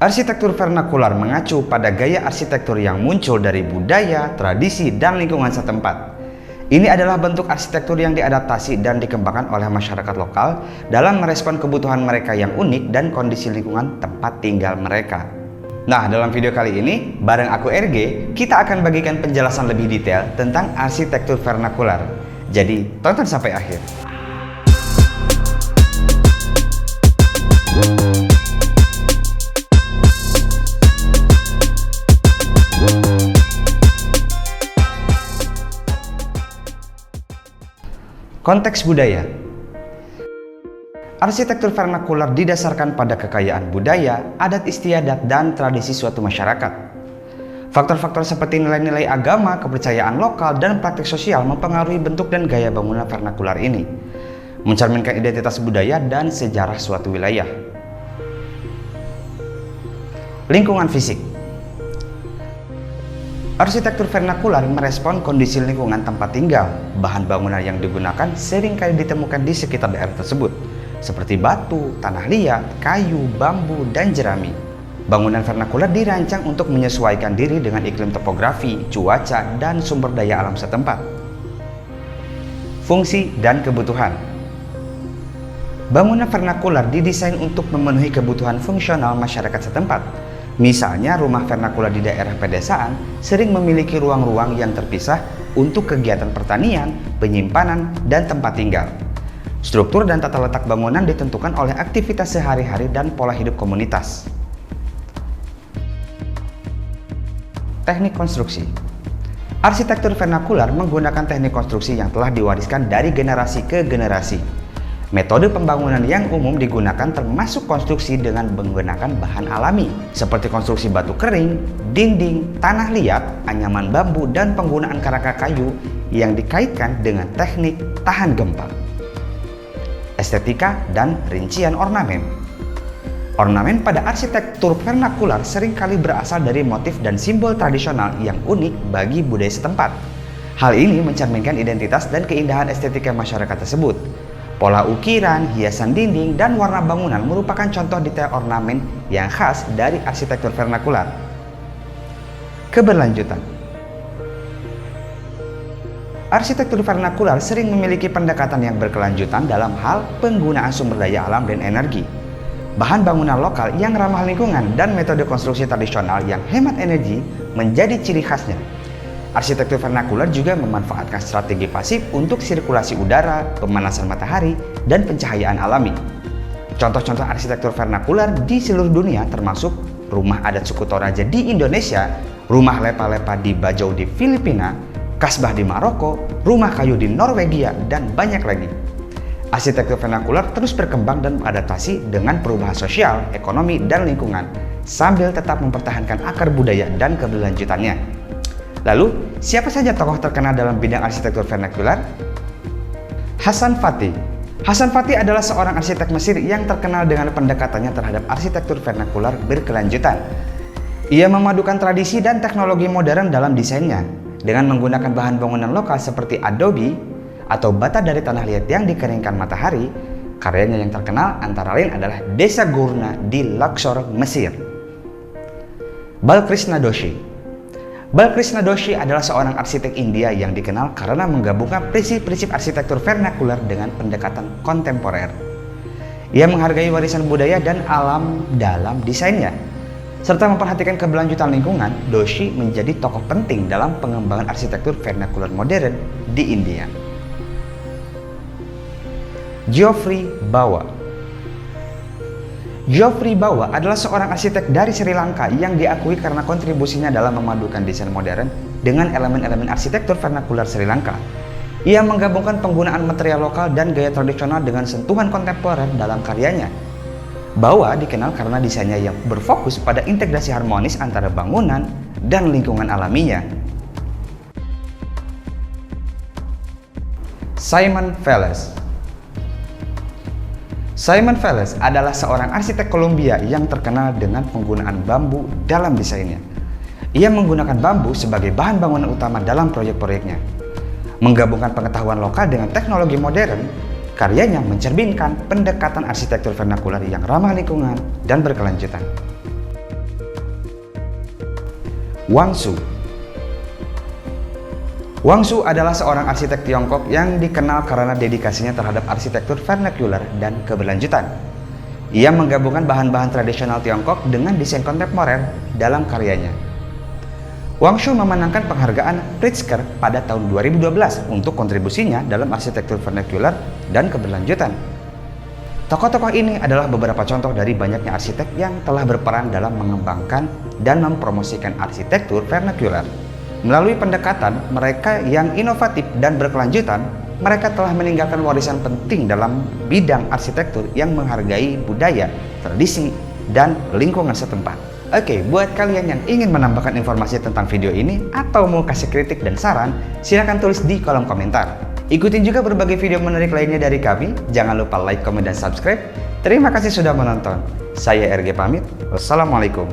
Arsitektur vernakular mengacu pada gaya arsitektur yang muncul dari budaya, tradisi, dan lingkungan setempat. Ini adalah bentuk arsitektur yang diadaptasi dan dikembangkan oleh masyarakat lokal dalam merespon kebutuhan mereka yang unik dan kondisi lingkungan tempat tinggal mereka. Nah, dalam video kali ini, bareng aku RG, kita akan bagikan penjelasan lebih detail tentang arsitektur vernakular. Jadi, tonton sampai akhir. Konteks budaya. Arsitektur vernakular didasarkan pada kekayaan budaya, adat istiadat, dan tradisi suatu masyarakat. Faktor-faktor seperti nilai-nilai agama, kepercayaan lokal, dan praktik sosial mempengaruhi bentuk dan gaya bangunan vernakular ini, mencerminkan identitas budaya dan sejarah suatu wilayah. Lingkungan fisik. Arsitektur vernakular merespon kondisi lingkungan tempat tinggal. Bahan bangunan yang digunakan seringkali ditemukan di sekitar daerah tersebut, seperti batu, tanah liat, kayu, bambu, dan jerami. Bangunan vernakular dirancang untuk menyesuaikan diri dengan iklim topografi, cuaca, dan sumber daya alam setempat. Fungsi dan kebutuhan. Bangunan vernakular didesain untuk memenuhi kebutuhan fungsional masyarakat setempat. Misalnya, rumah vernakular di daerah pedesaan sering memiliki ruang-ruang yang terpisah untuk kegiatan pertanian, penyimpanan, dan tempat tinggal. Struktur dan tata letak bangunan ditentukan oleh aktivitas sehari-hari dan pola hidup komunitas. Teknik konstruksi. Arsitektur vernakular menggunakan teknik konstruksi yang telah diwariskan dari generasi ke generasi. Metode pembangunan yang umum digunakan termasuk konstruksi dengan menggunakan bahan alami, seperti konstruksi batu kering, dinding, tanah liat, anyaman bambu, dan penggunaan kerangka kayu yang dikaitkan dengan teknik tahan gempa. Estetika dan rincian ornamen. Ornamen pada arsitektur vernakular seringkali berasal dari motif dan simbol tradisional yang unik bagi budaya setempat. Hal ini mencerminkan identitas dan keindahan estetika masyarakat tersebut. Pola ukiran, hiasan dinding, dan warna bangunan merupakan contoh detail ornamen yang khas dari arsitektur vernakular. Keberlanjutan. Arsitektur vernakular sering memiliki pendekatan yang berkelanjutan dalam hal penggunaan sumber daya alam dan energi, bahan bangunan lokal yang ramah lingkungan, dan metode konstruksi tradisional yang hemat energi menjadi ciri khasnya. Arsitektur vernakular juga memanfaatkan strategi pasif untuk sirkulasi udara, pemanasan matahari, dan pencahayaan alami. Contoh-contoh arsitektur vernakular di seluruh dunia termasuk rumah adat suku Toraja di Indonesia, rumah lepa-lepa di Bajau di Filipina, kasbah di Maroko, rumah kayu di Norwegia, dan banyak lagi. Arsitektur vernakular terus berkembang dan beradaptasi dengan perubahan sosial, ekonomi, dan lingkungan, sambil tetap mempertahankan akar budaya dan keberlanjutannya. Lalu, siapa saja tokoh terkenal dalam bidang arsitektur vernakular? Hasan Fathy. Hasan Fathy adalah seorang arsitek Mesir yang terkenal dengan pendekatannya terhadap arsitektur vernakular berkelanjutan. Ia memadukan tradisi dan teknologi modern dalam desainnya, dengan menggunakan bahan bangunan lokal seperti adobe atau bata dari tanah liat yang dikeringkan matahari. Karyanya yang terkenal antara lain adalah Desa Gourna di Luxor, Mesir. Balkrishna Doshi. Balkrishna Doshi adalah seorang arsitek India yang dikenal karena menggabungkan prinsip-prinsip arsitektur vernakular dengan pendekatan kontemporer. Ia menghargai warisan budaya dan alam dalam desainnya, serta memperhatikan keberlanjutan lingkungan. Doshi menjadi tokoh penting dalam pengembangan arsitektur vernakular modern di India. Geoffrey Bawa. Geoffrey Bawa adalah seorang arsitek dari Sri Lanka yang diakui karena kontribusinya dalam memadukan desain modern dengan elemen-elemen arsitektur vernakular Sri Lanka. Ia menggabungkan penggunaan material lokal dan gaya tradisional dengan sentuhan kontemporer dalam karyanya. Bawa dikenal karena desainnya yang berfokus pada integrasi harmonis antara bangunan dan lingkungan alaminya. Simon Veles. Simon Veles adalah seorang arsitek Kolombia yang terkenal dengan penggunaan bambu dalam desainnya. Ia menggunakan bambu sebagai bahan bangunan utama dalam proyek-proyeknya. Menggabungkan pengetahuan lokal dengan teknologi modern, karyanya mencerminkan pendekatan arsitektur vernakular yang ramah lingkungan dan berkelanjutan. Wang Shu. Wang Shu adalah seorang arsitek Tiongkok yang dikenal karena dedikasinya terhadap arsitektur vernacular dan keberlanjutan. Ia menggabungkan bahan-bahan tradisional Tiongkok dengan desain kontemporer dalam karyanya. Wang Shu memenangkan penghargaan Pritzker pada tahun 2012 untuk kontribusinya dalam arsitektur vernacular dan keberlanjutan. Tokoh-tokoh ini adalah beberapa contoh dari banyaknya arsitek yang telah berperan dalam mengembangkan dan mempromosikan arsitektur vernacular. Melalui pendekatan mereka yang inovatif dan berkelanjutan, mereka telah meninggalkan warisan penting dalam bidang arsitektur yang menghargai budaya, tradisi, dan lingkungan setempat. Oke, buat kalian yang ingin menambahkan informasi tentang video ini atau mau kasih kritik dan saran, silahkan tulis di kolom komentar. Ikutin juga berbagai video menarik lainnya dari kami. Jangan lupa like, komen, dan subscribe. Terima kasih sudah menonton. Saya RG pamit. Wassalamualaikum.